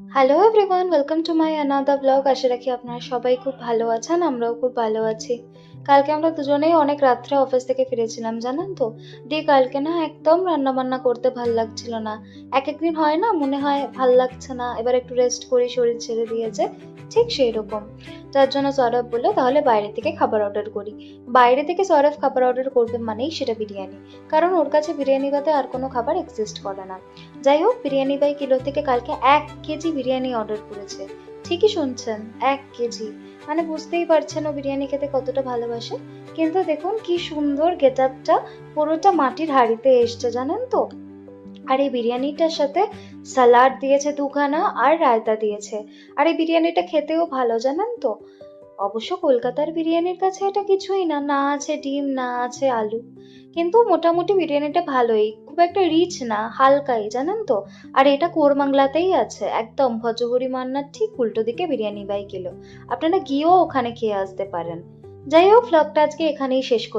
Hello everyone, welcome to my another blog. আশা রাখি আপনারা সবাই খুব ভালো আছেন, আমরাও খুব ভালো আছি। কালকে আমরা দুজনেই অনেক রাত্রে অফিস থেকে ফিরেছিলাম, জানেন তো। দিয়ে কালকে না একদম রান্না বান্না করতে ভাল লাগছিল না। এক একদিন হয় না, মনে হয় ভাল লাগছে না, এবার একটু রেস্ট করি, শরীর ছেড়ে দিয়েছে, ঠিক সেই রকম। তার জন্য সৌরভ বললো তাহলে বাইরে থেকে খাবার অর্ডার করি। বাইরে থেকে সৌরভ খাবার অর্ডার করবে মানেই সেটা বিরিয়ানি, কারণ ওর কাছে বিরিয়ানি বাদে আর কোনো খাবার এক্সিস্ট করে না। যাই হোক, বিরিয়ানি বাই কিলো থেকে কালকে 1 কেজি বিরিয়ানি অর্ডার করেছে। ঠিকই শুনছেন, 1 কেজি। মানে বুঝতেই পারছেন ও বিরিয়ানি খেতে কতটা ভালোবাসে। কিন্তু দেখুন কি সুন্দর গেট আপটা, পুরোটা মাটির হাঁড়িতে এসছে, জানেন তো। আর এই বিরিয়ানিটার সাথে সালাড দিয়েছে 2খানা, আর রায়তা দিয়েছে। আর এই বিরিয়ানিটা খেতেও ভালো, জানেন তো। অবশ্য কলকাতার বিরিয়ানির কাছে এটা কিছুই না, না আছে ডিম, না আছে আলু। কিন্তু মোটামুটি বিরিয়ানিটা ভালোই, খুব একটা রিচ না, হালকাই, জানেন তো। আর এটা কোরবাংলাতেই আছে, একদম ভজহরি মান্নার ঠিক উল্টো দিকে বিরিয়ানি বাই কিলো। আপনারা গিয়েও ওখানে খেয়ে আসতে পারেন। যাই হোক, ব্লগটা আজকে এখানেই শেষ করি।